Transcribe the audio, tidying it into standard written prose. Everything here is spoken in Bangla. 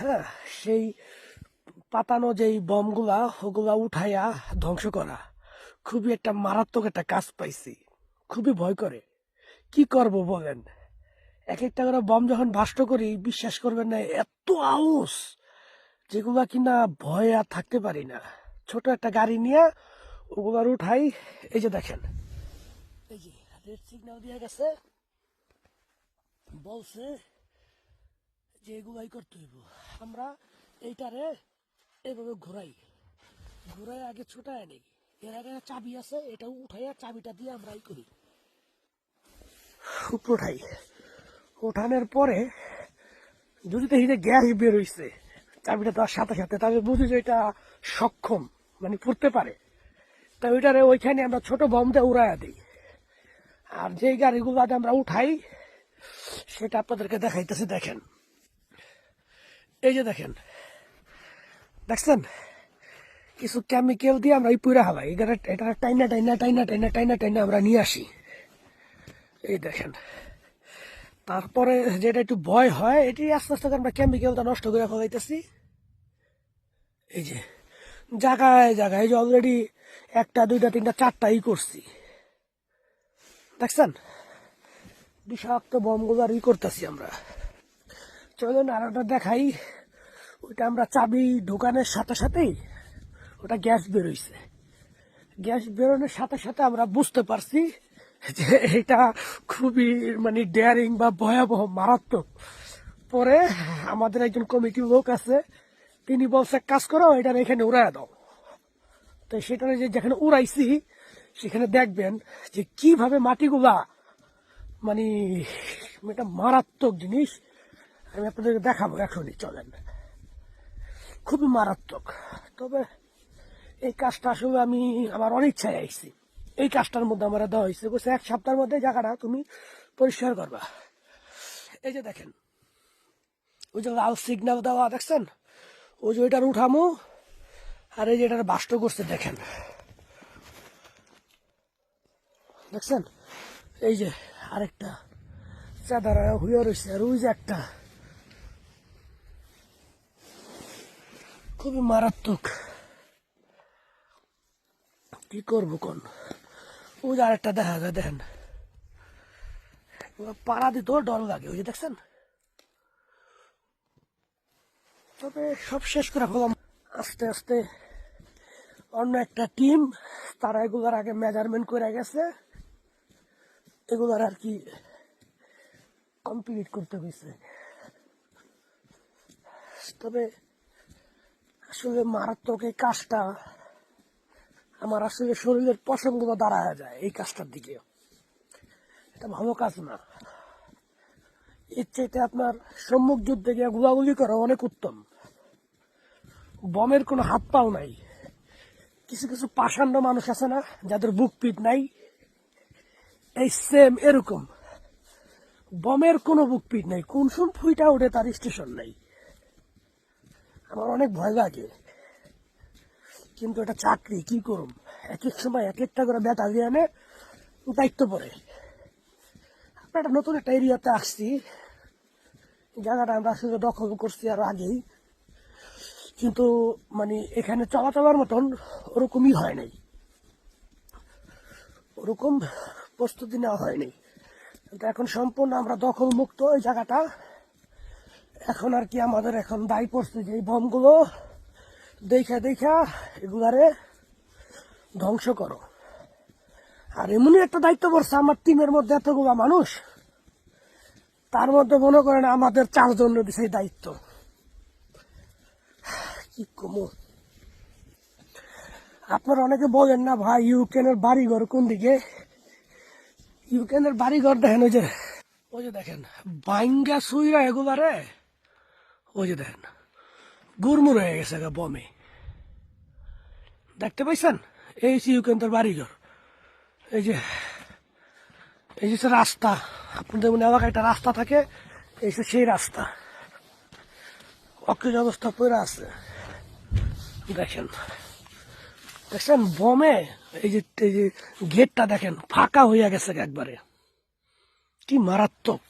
হ্যাঁ, সেই পাতানো যেই বমগুলা ওগুলা উঠাইয়া ধ্বংস করা খুবই একটা মারাত্মক একটা কাজ পাইছি। খুবই ভয় করে। কি করব বলেন? এক একটা করে বম যখন বাস্ট করি, বিশ্বাস করবেন না, এত আউস যেগুলা কিনা ভয়ে আর থাকতে পারি না। ছোট একটা গাড়ি নিয়ে ওগুলার উঠাই। এই যে দেখেন, এই যে রেড সিগন্যাল দিয়ে গেছে, বলছে যে এগুলাই করতে হইব। আমরা এইটারে এভাবে ঘোরাই ঘুরাই আগে ছুটায় নেই। এর আগে চাবি আছে, এটা উঠাইয়া চাবিটা দিয়ে আমরা এই করি, উঠাই। উঠানোর পরে যদি দেখি যে গ্যাস বের হইছে চাবিটা দেওয়ার সাথে সাথে, তবে বুঝি যে এটা সক্ষম, মানে পড়তে পারে। তা ওইটারে ওইখানে আমরা ছোট বম দিয়ে উড়াইয়া দিই। আর যেই গাড়িগুলো আমরা উঠাই সেটা আপনাদেরকে দেখাইতেছে। দেখেন, এই যে দেখেন, দেখছেন, কিছু কেমিক্যাল দিয়ে আমরা এই পুরা হালাই এটা টাইনা টাইনা টাইনা টাইনা টাইনা টাইনা আমরা নিয়ে আসি। এই দেখেন, তারপরে যেটা একটু ভয় হয়, এটি আস্তে আস্তে আমরা কেমিক্যালটা নষ্ট করে ফেলাইতেছি। এই যে জায়গায় জায়গায় যে অলরেডি একটা দুইটা তিনটা চারটাই করছি, দেখছেন, বিষাক্ত বমগুলো আর করতেছি আমরা। চলুন আর একটা দেখাই। ওইটা আমরা চাবি ঢোকানোর সাথে সাথেই ওটা গ্যাস বেরোইছে। গ্যাস বেরোনোর সাথে সাথে আমরা বুঝতে পারছি যে এটা খুবই মানে ডেয়ারিং বা ভয়াবহ মারাত্মক। পরে আমাদের একজন কমিটি লোক আছে, তিনি বলছে কাজ করো, এটা এখানে উড়াইয়া দাও। তো সেটা যে যেখানে উড়াইছি সেখানে দেখবেন যে কিভাবে মাটিগুলা মানে এটা মারাত্মক জিনিস। আমি আপনাদেরকে দেখাবো এখনই, চলেন। খুবই মারাত্মক। তবে এই কাজটা আসলে আমি আমার অনিচ্ছায় আইছি। এই কাজটার মধ্যে আমার দেওয়া হয়েছে, বলছে 1 সপ্তাহের মধ্যে জায়গাটা তুমি পরিষ্কার করবা। এই যে দেখেন, ওই যে লাল সিগন্যাল দেওয়া দেখছেন, ওই যে ওইটার উঠামো, আর এই যে এটার বাস্ট করছে দেখেন, দেখছেন, এই যে আরেকটা চাঁদারা হইয়া রয়েছে, আর ওই যে একটা খুবই মারাত্মক। কি করবো কোন, ওই যে আরেকটা দেখা যায়, দেখেন, পাড়া দিতেও ডর লাগে। ওই যে দেখছেন। তবে সব শেষ করে ফেলাম আস্তে আস্তে। অন্য একটা টিম, তারা এগুলার আগে মেজারমেন্ট করে গেছে, এগুলার আর কি কমপ্লিট করতে হয়েছে। তবে আসলে মারাত্মক এই কাজটা আমার আসলে শরীরের পছন্দগুলো দাঁড়ায় যায় এই কাজটার দিকে। এটা ভালো কাজ না। এর চাইতে আপনার সম্মুখ যুদ্ধে গিয়ে গুলাগুলি করা অনেক উত্তম। বমের কোনো হাত পাও নাই। কিছু কিছু পাষাণ্ড মানুষ আছে না, যাদের বুক পিট নাই, এই সেম এরকম বমের কোনো বুক পিট নাই, কোন শুন ফুইটা ওঠে তার স্টেশন নাই। আমার অনেক ভয় লাগে, কিন্তু এটা চাকরি, কি করুম। এক এক সময় এক একটা করে ব্যাটালিয়ানে দায়িত্ব পড়ে। আমরা একটা নতুন একটা এরিয়াতে আসছি, জায়গাটা আমরা আসলে দখল করছি আর আগেই, কিন্তু মানে এখানে চলাচলার মতন ওরকমই হয় নাই, ওরকম প্রস্তুতি নেওয়া হয়নি। কিন্তু এখন সম্পূর্ণ আমরা দখল মুক্ত ওই জায়গাটা। এখন আর কি আমাদের এখন দায়ী পড়ছে যে এই বমগুলো দেখা দেখা এগুলারে ধ্বংস করো। আর এমনই একটা দায়িত্ব পড়ছে আমার টিমের মধ্যে, এতগুলা মানুষ, তার মধ্যে মনে করেন আমাদের 4 জন দিছে এই দায়িত্ব। কি কমু, আপনারা অনেকে বলেন না ভাই ইউক্রেনের বাড়িঘর কোন দিকে। ইউক্রেনের বাড়িঘর দেখেন, ওই যে দেখেন বাইঙ্গা সুইরা এগুলারে, ওই যে দেখেন গুড়মুড় হয়ে গেছে বমে, দেখতে পাইছেন। এই ইউক্রেনের বাড়িঘর, এই যে এই যে রাস্তা, আপনাদের মনে এলাকায় একটা রাস্তা থাকে, এই সেই রাস্তা অকেজ অবস্থা পড়ে আছে। দেখেন, দেখছেন বমে এই যে গেটটা দেখেন ফাঁকা হইয়া গেছে একবারে, কি মারাত্মক।